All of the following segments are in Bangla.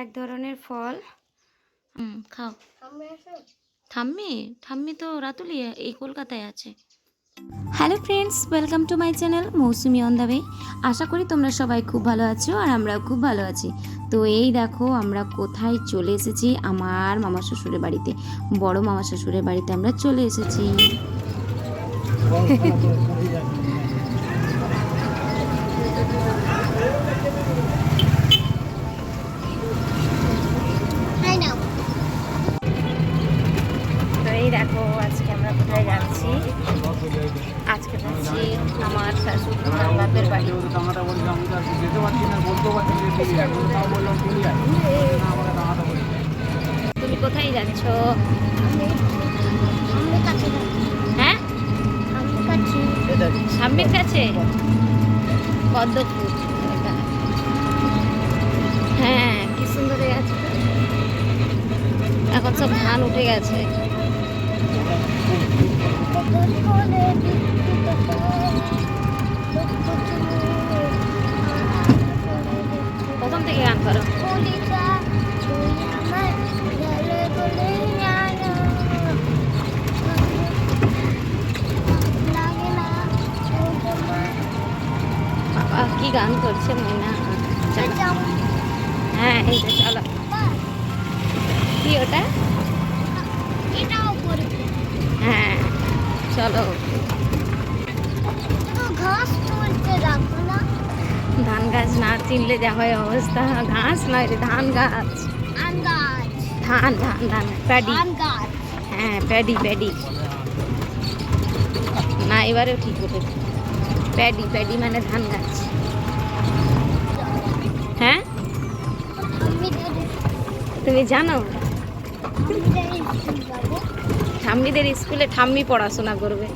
এক ধরনের ফল। খাও। ঠাম্মি ঠাম্মি তো রাতুলি এই কলকাতায় আছে। Hello friends, welcome to my channel Mousumi on the way. আশা করি তোমরা সবাই খুব ভালো আছো আর আমরাও খুব ভালো আছি। তো এই দেখো আমরা কোথায় চলে এসেছি, আমার মামা শ্বশুরের বাড়িতে, বড় মামা শ্বশুরের বাড়িতে আমরা চলে এসেছি। তো এই দেখো আজকে আমরা কোথায় যাচ্ছি, আজকে যাচ্ছি আমার শাশুড়ি বাপের বাড়ি। তুমি কোথায় যাচ্ছ? হ্যাঁ, সামনের কাছে পদ্মপুর। হ্যাঁ, কি সুন্দর আছে। এখন সব ধান উঠে গেছে। প্রথম থেকে গান করো। বাবা কি গান করছে ময়না। হ্যাঁ এই তো চলো। কি ওটা? হ্যাঁ চলো। ধান গাছ না চিনলে যা হয় অবস্থা। ঘাস নয় রে, ধান গাছ। ধান ধান ধান প্যাডি। হ্যাঁ প্যাডি প্যাডি না, এবারেও ঠিক হবে। প্যাডি প্যাডি মানে ধান গাছ। হ্যাঁ তুমি জানো? ঠাম্মিদের স্কুলে ঠাম্মি পড়াশোনা করবে।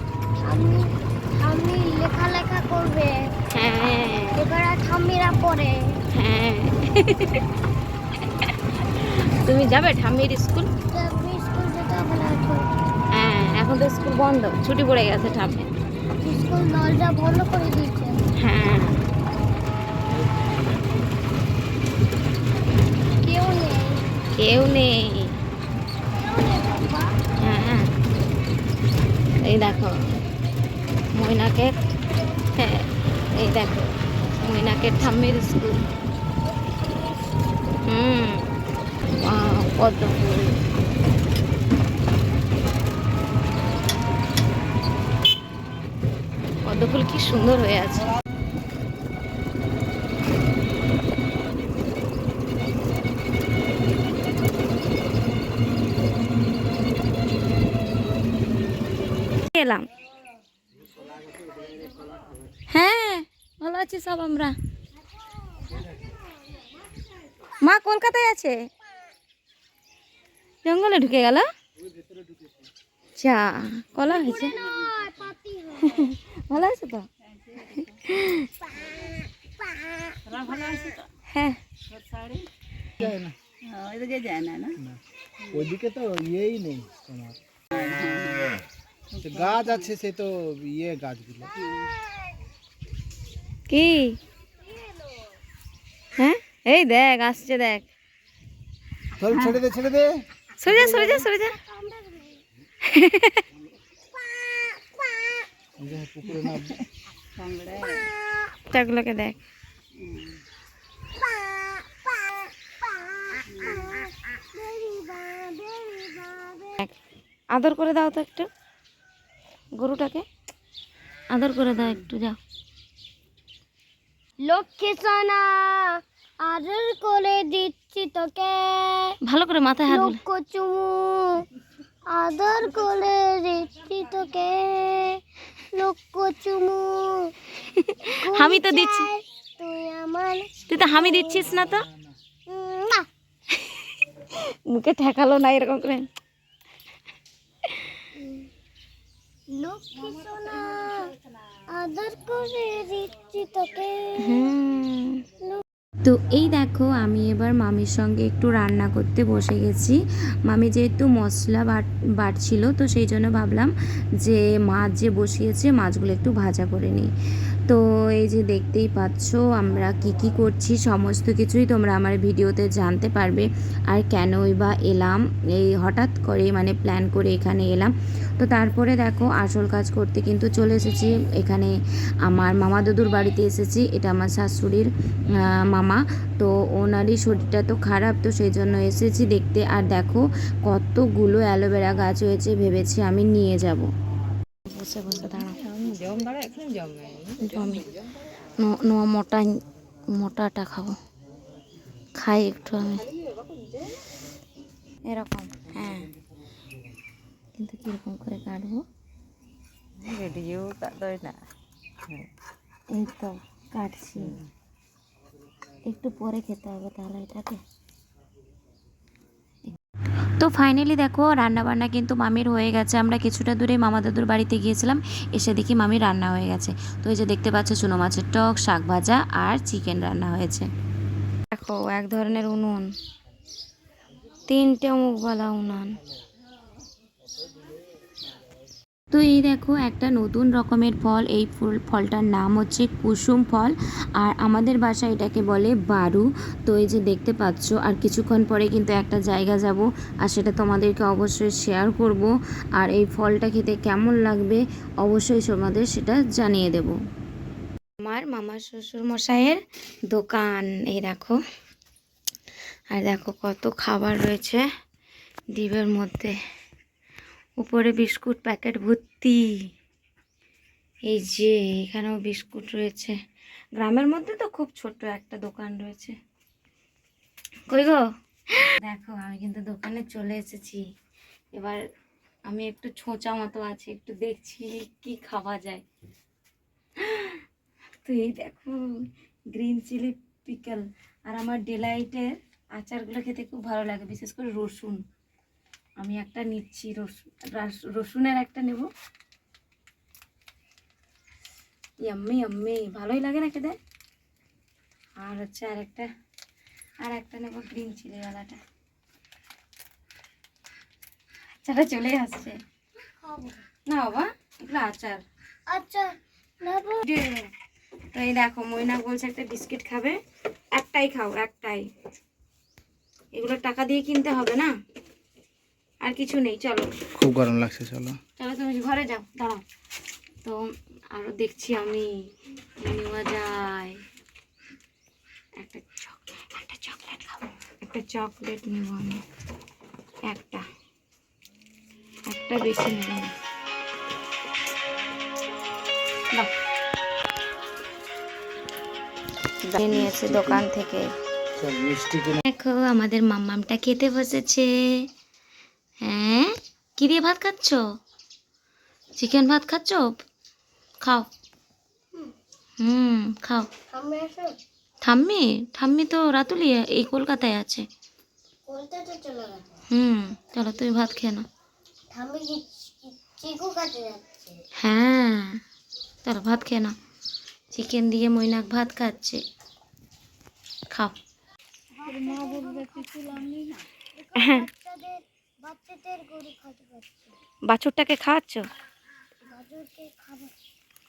ঠাম্মি লেখালেখা করবে। হ্যাঁ এবারে ঠাম্মিরা পড়ে। হ্যাঁ তুমি যাবে ঠাম্মির স্কুল? স্কুল যেতে হবে না এখন। হ্যাঁ এখন তো স্কুল বন্ধ, ছুটি পড়ে গেছে ঠাম্মি। স্কুল দরজা বন্ধ করে দিয়েছে। হ্যাঁ কেউ নেই। কেউ নেই। বাবা। হ্যাঁ এই দেখো ময়নাকের, হ্যাঁ এই দেখো ময়নাকের ঠাম্মির স্কুল। পদ্ম ফুল। পদ্ম ফুল কি সুন্দর হয়ে আছে। এলাম। হ্যাঁ ভালো আছি সব আমরা। মা কলকাতায় আছে, জঙ্গলে ঢুকে গেল। চা কলা হয়েছে। ভালো আছে তো? হ্যাঁ ওইদিকে তো ইয়েই নেই তোমার, গাছ আছে সে তো ইয়ে গাছগুলো। কি? হ্যাঁ এই দেখ আসছে, দেখ। চল ছেড়ে দে ছেড়ে দে। সরে যা সরে যা সরে যা। পুকুরে নামবে। চাগুলোকে দেখ। আদর করে দাও তো একটু, গরুটাকে আদর করে দাও একটু, যাও। লক্ষ্মী সোনা আদর করে দিচ্ছি তোকে, ভালো করে মাথায় হাত বুলে। লক্ষ্য চুমু আদর করে দিচ্ছি তোকে, লক্ষ্য চুমু। আমি তো দিচ্ছি, তুই আমার। তুই তো হামি দিচ্ছিস না তো। না। মুখে ঠেকালো না এরকম করে। লক্ষ্মী সোনা আদর করে দিচ্ছি তোকে। তো এই দেখো আমি এবার মামির সঙ্গে একটু রান্না করতে বসে গেছি। মামি যেহেতু মশলা বাটছিল, তো সেই জন্য ভাবলাম যে মাছ যে বসিয়েছে মাছগুলো একটু ভাজা করে নিই। তো এই যে দেখতেই পাচ্ছ আমরা কি করছি, সমস্ত কিছুই তোমরা আমার ভিডিওতে জানতে পারবে। আর কেনই বা এলাম, এই হঠাৎ করে মানে প্ল্যান করে এখানে এলাম। তো তারপরে দেখো আসল কাজ করতে কিন্তু চলে এসেছি। এখানে আমার মামা দাদুর বাড়িতে এসেছি। এটা আমার শাশুড়ির মামা। তো ওনারই শরীরটা তো খারাপ, তো সেই জন্য এসেছি দেখতে। আর দেখো কতগুলো অ্যালোভেরা গাছ হয়েছে, ভেবেছি আমি নিয়ে যাব। বসে বসে দাঁড়াও, জমে নোয়া মোটাটা খাবো, খাই একটু আমি এরকম। হ্যাঁ, কিন্তু কীরকম করে কাটবো ভিডিও কাটই না, এই তো কাটছি, একটু পরে খেতে হবে তাহলে এটাকে। তো ফাইনালি দেখো রান্নাবান্না কিন্তু মামির হয়ে গেছে। আমরা কিছুটা দূরে মামা দাদুর বাড়িতে গিয়েছিলাম, এসে দেখি মামির রান্না হয়ে গেছে। তো এই যে দেখতে পাচ্ছ চুনো মাছের টক, শাক ভাজা আর চিকেন রান্না হয়েছে। দেখো এক ধরনের উনুন, 3টে মুখওয়ালা উনান। তো এই দেখো একটা নতুন রকমের ফল, এই ফলটার নাম হচ্ছে কুসুম ফল, আর আমাদের বাসায় এটাকে বলে বারু। তো এই যে দেখতে পাচ্ছ, আর কিছুক্ষণ পরে কিন্তু একটা জায়গা যাব, আর সেটা তোমাদেরকে অবশ্যই শেয়ার করব। আর এই ফলটা খেতে কেমন লাগবে অবশ্যই তোমাদের সেটা জানিয়ে দেব। আমার মামার শ্বশুর মশাইয়ের দোকান, এই দেখো। আর দেখো কত খাবার রয়েছে ডিবের মধ্যে, উপরে বিস্কুট প্যাকেট ভর্তি। এই যে এখানেও বিস্কুট রয়েছে। গ্রামের মধ্যে তো খুব ছোট একটা দোকান রয়েছে। কই গো, দেখো আমি কিন্তু দোকানে চলে এসেছি। এবার আমি একটু ছোঁচা মতো আছি, একটু দেখছি কি খাওয়া যায়। তো এই দেখো গ্রিন চিলি পিকল, আর আমার ডিলাইটের আচারগুলো খেতে খুব ভালো লাগে, বিশেষ করে রসুন। আমি একটা নিচ্ছি, রসুনের একটা নেব। ইয়াম্মি ইয়াম্মি, ভালোই লাগে না খেতে। আর হচ্ছে আর একটা নেব গ্রিন চিলিওয়ালাটা। আচারটা চলে আসছে না বাবা, এগুলো আচার। আচ্ছা নেবো। তো এই দেখো ময়না বলছে একটা বিস্কিট খাবে, একটাই খাও, একটাই। এগুলো টাকা দিয়ে কিনতে হবে না, আর কিছু নেই। চলো, খুব গরম লাগছে, চলো চলো তুমি ঘরে যাও, দাঁড়াও। তো আরো দেখছি আমি নেওয়া যায়। একটা চকলেট খাবো, একটা চকলেট নেব আমি, একটা বেশি নেব না। নিয়েছে দোকান থেকে। দেখো আমাদের মাম্মামটা খেতে বসেছে। হ্যাঁ, কি দিয়ে ভাত খাচ্ছ? চিকেন ভাত খাচ্ছ? খাও। খাও। ঠাম্মি তো রাতুলি এই কলকাতায় আছে। চলো তুমি ভাত খেয়ে নাও। হ্যাঁ, চলো ভাত খেয়ে নাও। চিকেন দিয়ে মৈনাক ভাত খাচ্ছে, খাও। বাছুরটাকে খাওয়াচ্ছ?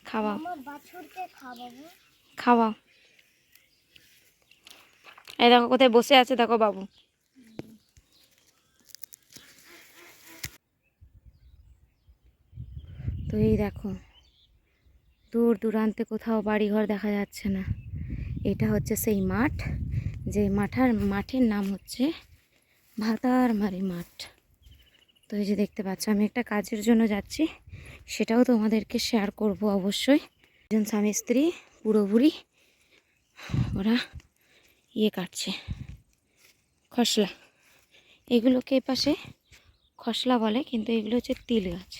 খাওয়াও, খাওয়াও। এই দেখো কোথায় বসে আছে, দেখো বাবু। তো এই দেখো দূর দূরান্তে কোথাও বাড়িঘর দেখা যাচ্ছে না। এটা হচ্ছে সেই মাঠ, যে মাঠের নাম হচ্ছে ভাতারমারি মাঠ। তো এই যে দেখতে পাচ্ছ, আমি একটা কাজের জন্য যাচ্ছি, সেটাও তোমাদেরকে শেয়ার করব অবশ্যই। একজন স্বামী স্ত্রী পুরোপুরি ওরা কাটছে খসলা। এগুলোকে এপাশে খসলা বলে, কিন্তু এগুলো হচ্ছে তিল গাছ।